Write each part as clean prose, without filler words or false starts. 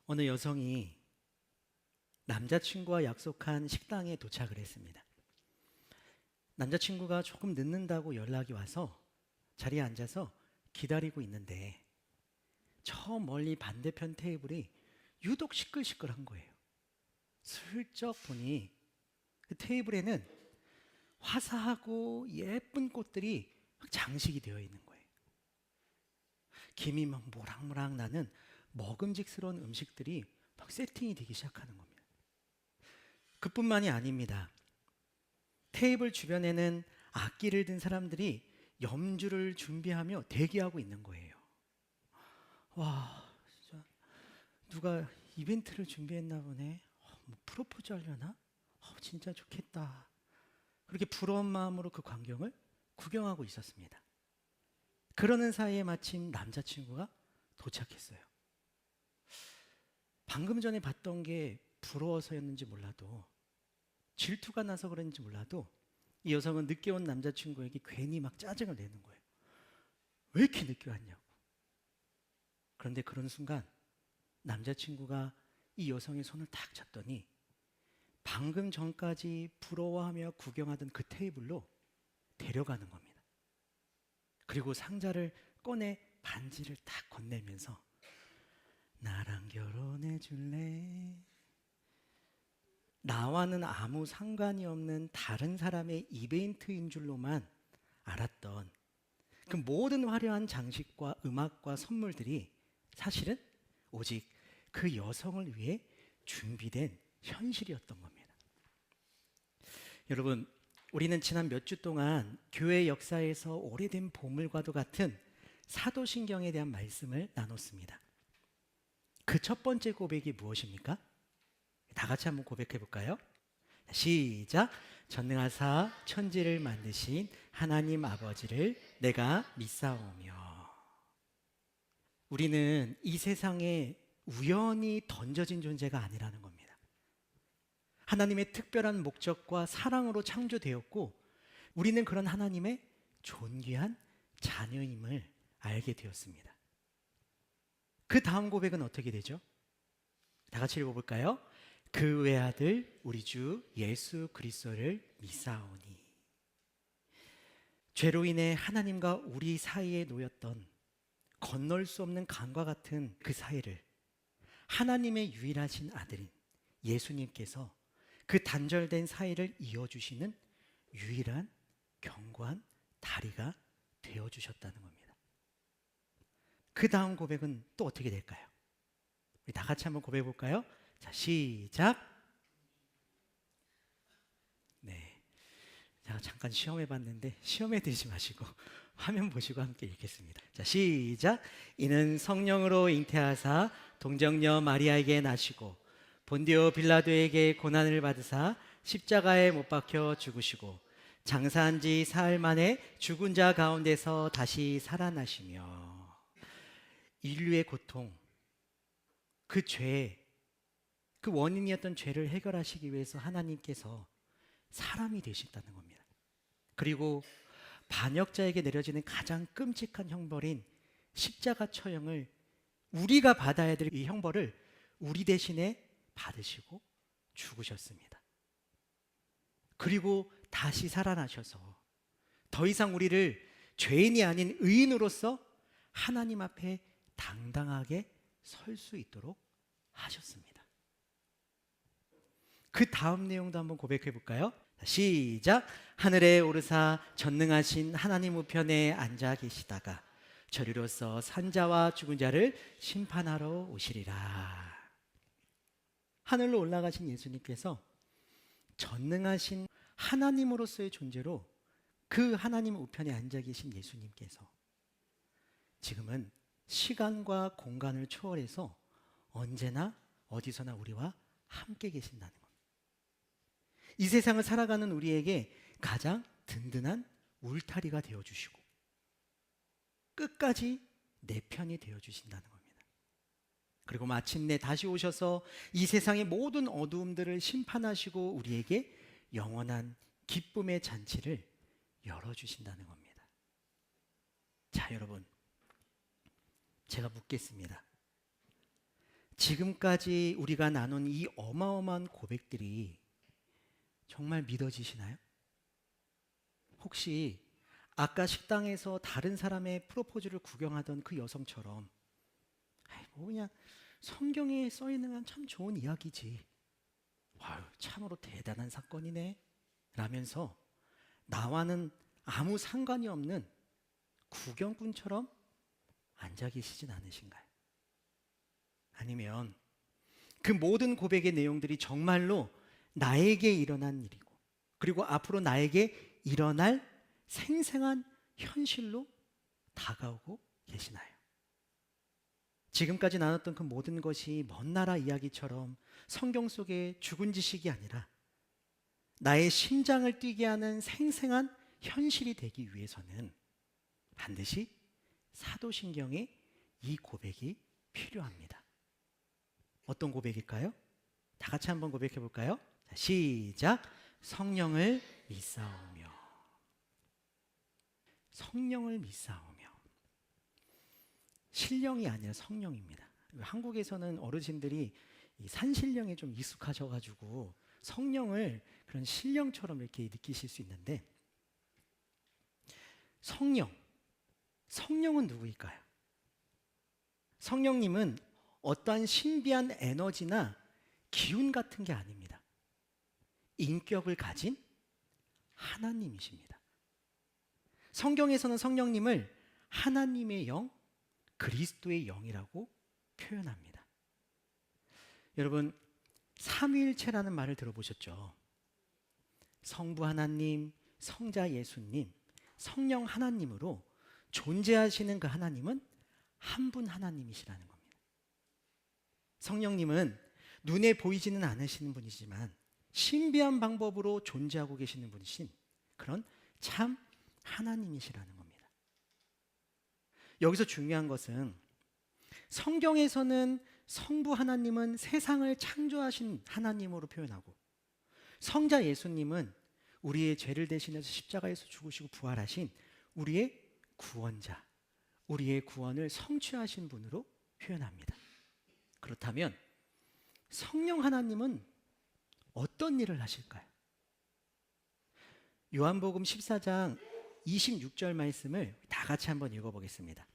어느 여성이 남자친구와 약속한 식당에 도착을 했습니다. 남자친구가 조금 늦는다고 연락이 와서 자리에 앉아서 기다리고 있는데 저 멀리 반대편 테이블이 유독 시끌시끌한 거예요. 슬쩍 보니 그 테이블에는 화사하고 예쁜 꽃들이 막 장식이 되어 있는 거예요. 김이 막 모락모락 나는 먹음직스러운 음식들이 막 세팅이 되기 시작하는 겁니다. 그뿐만이 아닙니다. 테이블 주변에는 악기를 든 사람들이 염주를 준비하며 대기하고 있는 거예요. 와, 진짜 누가 이벤트를 준비했나 보네. 뭐 프로포즈 하려나? 진짜 좋겠다. 그렇게 부러운 마음으로 그 광경을 구경하고 있었습니다. 그러는 사이에 마침 남자친구가 도착했어요. 방금 전에 봤던 게 부러워서였는지 몰라도, 질투가 나서 그런지 몰라도 이 여성은 늦게 온 남자친구에게 괜히 막 짜증을 내는 거예요. 왜 이렇게 늦게 왔냐고. 그런데 그런 순간 남자친구가 이 여성의 손을 탁 잡더니 방금 전까지 부러워하며 구경하던 그 테이블로 데려가는 겁니다. 그리고 상자를 꺼내 반지를 딱 건네면서 나랑 결혼해 줄래? 나와는 아무 상관이 없는 다른 사람의 이벤트인 줄로만 알았던 그 모든 화려한 장식과 음악과 선물들이 사실은 오직 그 여성을 위해 준비된 현실이었던 겁니다. 여러분, 우리는 지난 몇 주 동안 교회 역사에서 오래된 보물과도 같은 사도신경에 대한 말씀을 나눴습니다. 그 첫 번째 고백이 무엇입니까? 다 같이 한번 고백해 볼까요? 시작. 전능하사 천지를 만드신 하나님 아버지를 내가 믿사오며. 우리는 이 세상에 우연히 던져진 존재가 아니라는 겁니다. 하나님의 특별한 목적과 사랑으로 창조되었고 우리는 그런 하나님의 존귀한 자녀임을 알게 되었습니다. 그 다음 고백은 어떻게 되죠? 다 같이 읽어볼까요? 그 외아들 우리 주 예수 그리스도를 믿사오니. 죄로 인해 하나님과 우리 사이에 놓였던 건널 수 없는 강과 같은 그 사이를 하나님의 유일하신 아들인 예수님께서 그 단절된 사이를 이어주시는 유일한 견고한 다리가 되어주셨다는 겁니다. 그 다음 고백은 또 어떻게 될까요? 우리 다 같이 한번 고백해 볼까요? 자, 시작. 네. 제가 잠깐 시험해 봤는데 시험에 들지 마시고 화면 보시고 함께 읽겠습니다. 자, 시작. 이는 성령으로 잉태하사 동정녀 마리아에게 나시고 본디오 빌라도에게 고난을 받으사 십자가에 못 박혀 죽으시고 장사한 지 사흘 만에 죽은 자 가운데서 다시 살아나시며 인류의 고통, 그 죄, 그 원인이었던 죄를 해결하시기 위해서 하나님께서 사람이 되셨다는 겁니다. 그리고 반역자에게 내려지는 가장 끔찍한 형벌인 십자가 처형을 우리가 받아야 될 이 형벌을 우리 대신에 받으시고 죽으셨습니다. 그리고 다시 살아나셔서 더 이상 우리를 죄인이 아닌 의인으로서 하나님 앞에 당당하게 설 수 있도록 하셨습니다. 그 다음 내용도 한번 고백해 볼까요? 시작. 하늘에 오르사 전능하신 하나님 우편에 앉아 계시다가 저리로서 산자와 죽은 자를 심판하러 오시리라. 하늘로 올라가신 예수님께서 전능하신 하나님으로서의 존재로 그 하나님 우편에 앉아 계신 예수님께서 지금은 시간과 공간을 초월해서 언제나 어디서나 우리와 함께 계신다는 겁니다. 이 세상을 살아가는 우리에게 가장 든든한 울타리가 되어주시고 끝까지 내 편이 되어주신다는 겁니다. 그리고 마침내 다시 오셔서 이 세상의 모든 어두움들을 심판하시고 우리에게 영원한 기쁨의 잔치를 열어주신다는 겁니다. 자, 여러분, 제가 묻겠습니다. 지금까지 우리가 나눈 이 어마어마한 고백들이 정말 믿어지시나요? 혹시 아까 식당에서 다른 사람의 프로포즈를 구경하던 그 여성처럼 뭐 그냥 성경에 써 있는 건 참 좋은 이야기지, 아유, 참으로 대단한 사건이네 라면서 나와는 아무 상관이 없는 구경꾼처럼 앉아 계시진 않으신가요? 아니면 그 모든 고백의 내용들이 정말로 나에게 일어난 일이고, 그리고 앞으로 나에게 일어날 생생한 현실로 다가오고 계시나요? 지금까지 나눴던 그 모든 것이 먼 나라 이야기처럼 성경 속의 죽은 지식이 아니라 나의 심장을 뛰게 하는 생생한 현실이 되기 위해서는 반드시 사도신경의 이 고백이 필요합니다. 어떤 고백일까요? 다 같이 한번 고백해 볼까요? 자, 시작. 성령을 믿사오며. 성령을 믿사오며. 신령이 아니라 성령입니다. 한국에서는 어르신들이 이 산신령에 좀 익숙하셔가지고 성령을 그런 신령처럼 이렇게 느끼실 수 있는데, 성령은 누구일까요? 성령님은 어떠한 신비한 에너지나 기운 같은 게 아닙니다. 인격을 가진 하나님이십니다. 성경에서는 성령님을 하나님의 영, 그리스도의 영이라고 표현합니다. 여러분, 삼위일체라는 말을 들어보셨죠? 성부 하나님, 성자 예수님, 성령 하나님으로 존재하시는 그 하나님은 한 분 하나님이시라는 겁니다. 성령님은 눈에 보이지는 않으시는 분이지만 신비한 방법으로 존재하고 계시는 분이신 그런 참 하나님이시라는 겁니다. 여기서 중요한 것은 성경에서는 성부 하나님은 세상을 창조하신 하나님으로 표현하고, 성자 예수님은 우리의 죄를 대신해서 십자가에서 죽으시고 부활하신 우리의 구원자, 우리의 구원을 성취하신 분으로 표현합니다. 그렇다면 성령 하나님은 어떤 일을 하실까요? 요한복음 14장 26절 말씀을 다 같이 한번 읽어보겠습니다.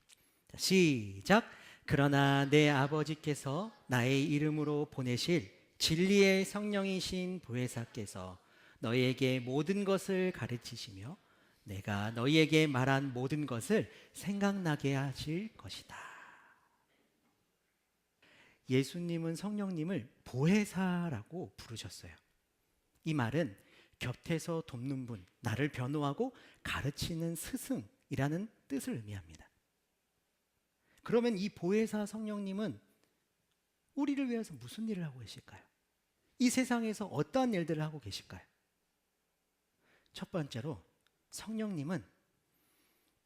자, 시작. 그러나 내 아버지께서 나의 이름으로 보내실 진리의 성령이신 보혜사께서 너희에게 모든 것을 가르치시며 내가 너희에게 말한 모든 것을 생각나게 하실 것이다. 예수님은 성령님을 보혜사라고 부르셨어요. 이 말은 곁에서 돕는 분, 나를 변호하고 가르치는 스승이라는 뜻을 의미합니다. 그러면 이 보혜사 성령님은 우리를 위해서 무슨 일을 하고 계실까요? 이 세상에서 어떠한 일들을 하고 계실까요? 첫 번째로 성령님은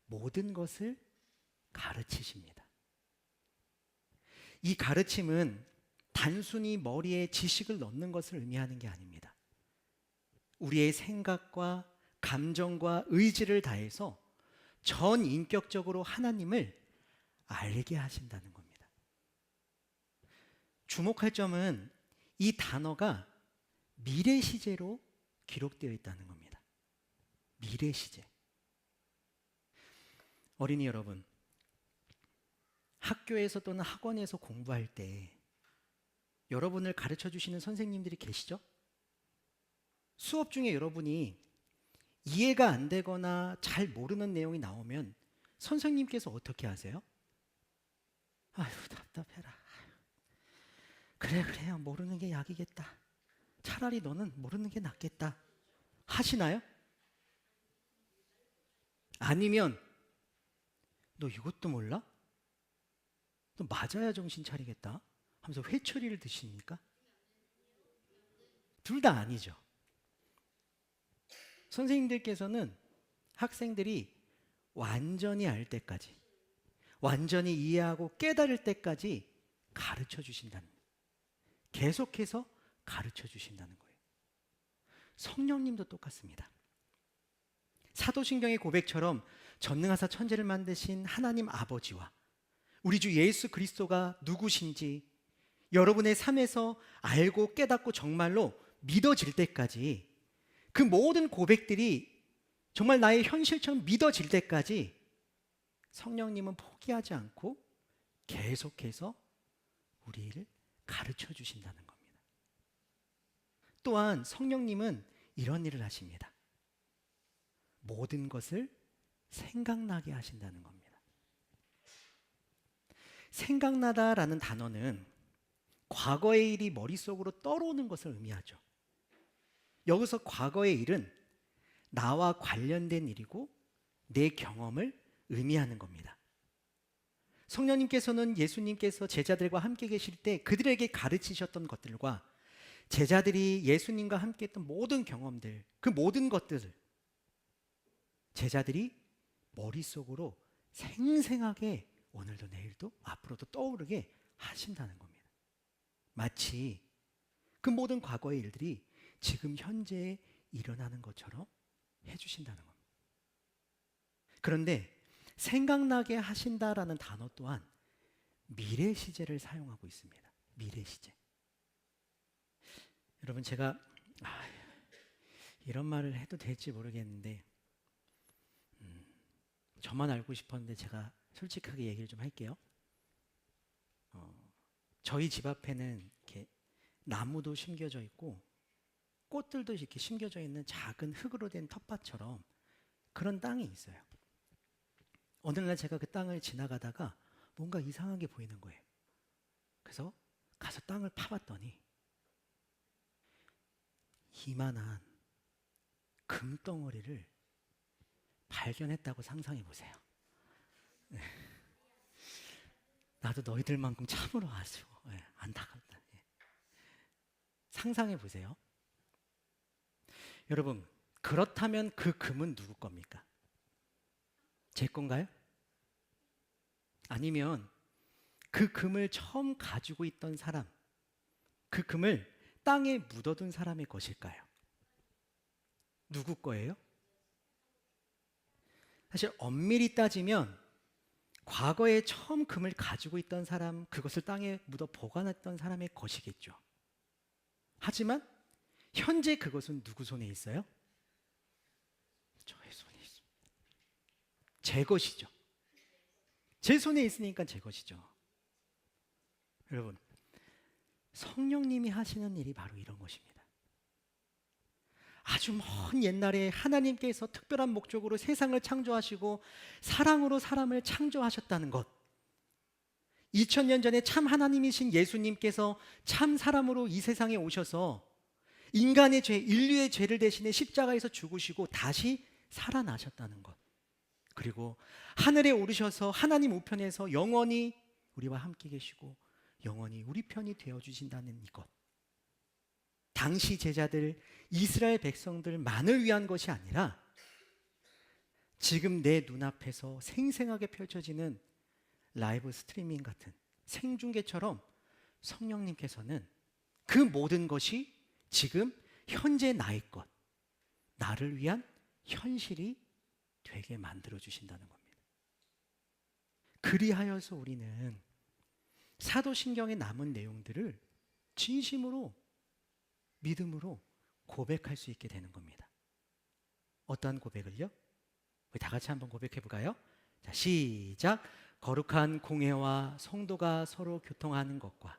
모든 것을 가르치십니다. 이 가르침은 단순히 머리에 지식을 넣는 것을 의미하는 게 아닙니다. 우리의 생각과 감정과 의지를 다해서 전 인격적으로 하나님을 알게 하신다는 겁니다. 주목할 점은 이 단어가 미래 시제로 기록되어 있다는 겁니다. 미래 시제. 어린이 여러분, 학교에서 또는 학원에서 공부할 때 여러분을 가르쳐 주시는 선생님들이 계시죠? 수업 중에 여러분이 이해가 안 되거나 잘 모르는 내용이 나오면 선생님께서 어떻게 하세요? 아휴, 답답해라. 그래요, 모르는 게 약이겠다. 차라리 너는 모르는 게 낫겠다 하시나요? 아니면 너 이것도 몰라? 너 맞아야 정신 차리겠다 하면서 회초리를 드십니까? 둘 다 아니죠. 선생님들께서는 학생들이 완전히 알 때까지, 완전히 이해하고 깨달을 때까지 가르쳐 주신다는 거예요. 계속해서 가르쳐 주신다는 거예요. 성령님도 똑같습니다. 사도신경의 고백처럼 전능하사 천지를 만드신 하나님 아버지와 우리 주 예수 그리스도가 누구신지, 여러분의 삶에서 알고 깨닫고 정말로 믿어질 때까지, 그 모든 고백들이 정말 나의 현실처럼 믿어질 때까지 성령님은 포기하지 않고 계속해서 우리를 가르쳐 주신다는 겁니다. 또한 성령님은 이런 일을 하십니다. 모든 것을 생각나게 하신다는 겁니다. 생각나다라는 단어는 과거의 일이 머릿속으로 떠오르는 것을 의미하죠. 여기서 과거의 일은 나와 관련된 일이고 내 경험을 의미하는 겁니다. 성령님께서는 예수님께서 제자들과 함께 계실 때 그들에게 가르치셨던 것들과 제자들이 예수님과 함께 했던 모든 경험들, 그 모든 것들을 제자들이 머릿속으로 생생하게 오늘도 내일도 앞으로도 떠오르게 하신다는 겁니다. 마치 그 모든 과거의 일들이 지금 현재에 일어나는 것처럼 해주신다는 겁니다. 그런데 생각나게 하신다라는 단어 또한 미래 시제를 사용하고 있습니다. 미래 시제. 여러분, 제가 이런 말을 해도 될지 모르겠는데 저만 알고 싶었는데 제가 솔직하게 얘기를 좀 할게요. 저희 집 앞에는 이렇게 나무도 심겨져 있고 꽃들도 이렇게 심겨져 있는 작은 흙으로 된 텃밭처럼 그런 땅이 있어요. 어느 날 제가 그 땅을 지나가다가 뭔가 이상하게 보이는 거예요. 그래서 가서 땅을 파봤더니 이만한 금덩어리를 발견했다고 상상해 보세요. 네. 나도 너희들만큼 참으로 아주 안타깝다. 상상해 보세요. 여러분, 그렇다면 그 금은 누구 겁니까? 제 건가요? 아니면 그 금을 처음 가지고 있던 사람, 그 금을 땅에 묻어둔 사람의 것일까요? 누구 거예요? 사실 엄밀히 따지면 과거에 처음 금을 가지고 있던 사람, 그것을 땅에 묻어 보관했던 사람의 것이겠죠. 하지만 현재 그것은 누구 손에 있어요? 저의 손에 있습니다. 제 것이죠. 제 손에 있으니까 제 것이죠. 여러분, 성령님이 하시는 일이 바로 이런 것입니다. 아주 먼 옛날에 하나님께서 특별한 목적으로 세상을 창조하시고 사랑으로 사람을 창조하셨다는 것, 2000년 전에 참 하나님이신 예수님께서 참 사람으로 이 세상에 오셔서 인간의 죄, 인류의 죄를 대신해 십자가에서 죽으시고 다시 살아나셨다는 것, 그리고 하늘에 오르셔서 하나님 우편에서 영원히 우리와 함께 계시고 영원히 우리 편이 되어주신다는 이것, 당시 제자들, 이스라엘 백성들만을 위한 것이 아니라 지금 내 눈앞에서 생생하게 펼쳐지는 라이브 스트리밍 같은 생중계처럼 성령님께서는 그 모든 것이 지금 현재 나의 것, 나를 위한 현실이 되게 만들어 주신다는 겁니다. 그리하여서 우리는 사도신경에 남은 내용들을 진심으로 믿음으로 고백할 수 있게 되는 겁니다. 어떠한 고백을요? 우리 다 같이 한번 고백해 볼까요? 자, 시작. 거룩한 공회와 성도가 서로 교통하는 것과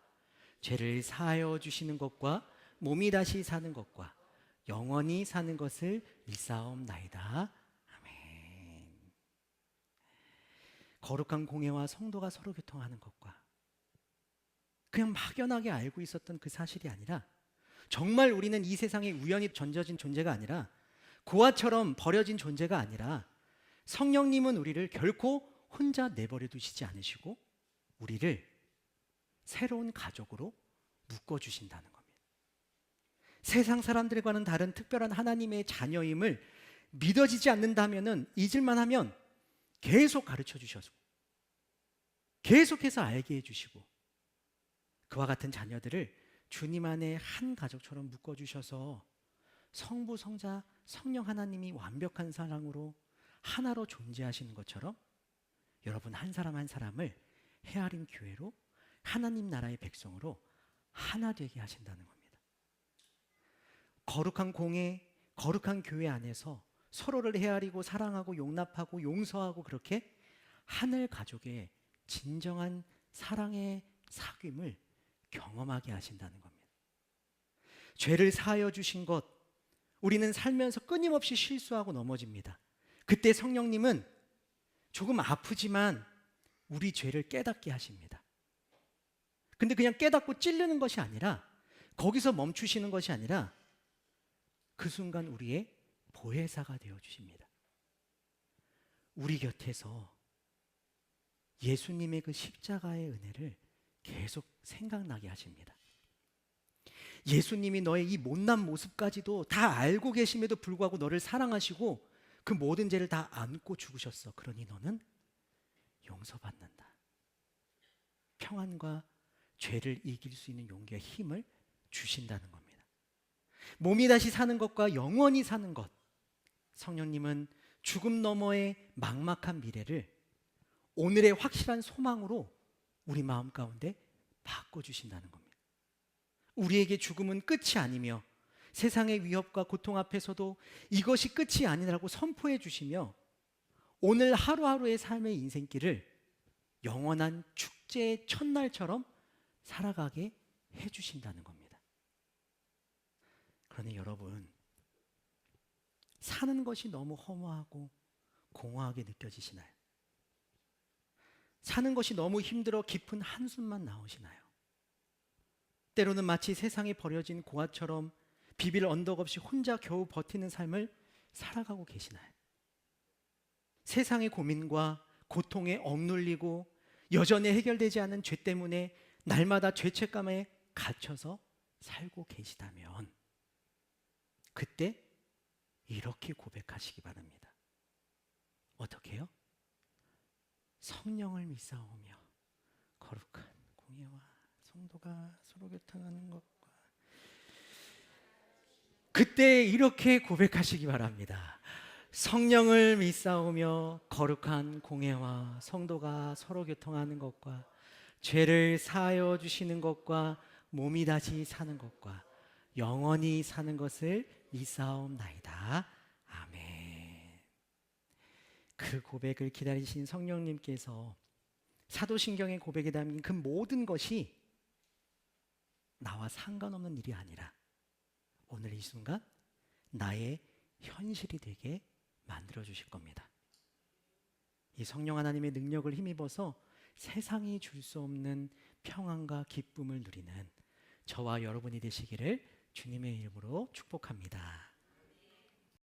죄를 사하여 주시는 것과 몸이 다시 사는 것과 영원히 사는 것을 믿사옵나이다. 아멘. 거룩한 공회와 성도가 서로 교통하는 것과, 그냥 막연하게 알고 있었던 그 사실이 아니라 정말 우리는 이 세상에 우연히 던져진 존재가 아니라 고아처럼 버려진 존재가 아니라 성령님은 우리를 결코 혼자 내버려 두시지 않으시고 우리를 새로운 가족으로 묶어주신다는 겁니다. 세상 사람들과는 다른 특별한 하나님의 자녀임을 믿어지지 않는다면, 잊을만 하면 계속 가르쳐 주셔서 계속해서 알게 해주시고 그와 같은 자녀들을 주님 안에 한 가족처럼 묶어주셔서 성부, 성자, 성령 하나님이 완벽한 사랑으로 하나로 존재하시는 것처럼 여러분 한 사람 한 사람을 헤아림 교회로, 하나님 나라의 백성으로 하나 되게 하신다는 겁니다. 거룩한 공예, 거룩한 교회 안에서 서로를 헤아리고 사랑하고 용납하고 용서하고 그렇게 하늘 가족의 진정한 사랑의 사귐을 경험하게 하신다는 겁니다. 죄를 사하여 주신 것, 우리는 살면서 끊임없이 실수하고 넘어집니다. 그때 성령님은 조금 아프지만 우리 죄를 깨닫게 하십니다. 근데 그냥 깨닫고 찌르는 것이 아니라, 거기서 멈추시는 것이 아니라 그 순간 우리의 보혜사가 되어 주십니다. 우리 곁에서 예수님의 그 십자가의 은혜를 계속 생각나게 하십니다. 예수님이 너의 이 못난 모습까지도 다 알고 계심에도 불구하고 너를 사랑하시고 그 모든 죄를 다 안고 죽으셨어. 그러니 너는 용서받는다. 평안과 죄를 이길 수 있는 용기와 힘을 주신다는 겁니다. 몸이 다시 사는 것과 영원히 사는 것, 성령님은 죽음 너머의 막막한 미래를 오늘의 확실한 소망으로 우리 마음 가운데 바꿔주신다는 겁니다. 우리에게 죽음은 끝이 아니며 세상의 위협과 고통 앞에서도 이것이 끝이 아니라고 선포해 주시며 오늘 하루하루의 삶의 인생길을 영원한 축제의 첫날처럼 살아가게 해주신다는 겁니다. 그러니 여러분, 사는 것이 너무 허무하고 공허하게 느껴지시나요? 사는 것이 너무 힘들어 깊은 한숨만 나오시나요? 때로는 마치 세상에 버려진 고아처럼 비빌 언덕 없이 혼자 겨우 버티는 삶을 살아가고 계시나요? 세상의 고민과 고통에 억눌리고 여전히 해결되지 않은 죄 때문에 날마다 죄책감에 갇혀서 살고 계시다면 그때 이렇게 고백하시기 바랍니다. 어떻게 해요? 성령을 믿사오며 거룩한 공예와 성도가 서로 교통하는 것과, 그때 이렇게 고백하시기 바랍니다. 성령을 믿사오며 거룩한 공예와 성도가 서로 교통하는 것과 죄를 사하여 주시는 것과 몸이 다시 사는 것과 영원히 사는 것을 믿사옵나이다. 아멘. 그 고백을 기다리신 성령님께서 사도신경의 고백에 담긴 그 모든 것이 나와 상관없는 일이 아니라 오늘 이 순간 나의 현실이 되게 만들어 주실 겁니다. 이 성령 하나님의 능력을 힘입어서 세상이 줄 수 없는 평안과 기쁨을 누리는 저와 여러분이 되시기를 주님의 이름으로 축복합니다.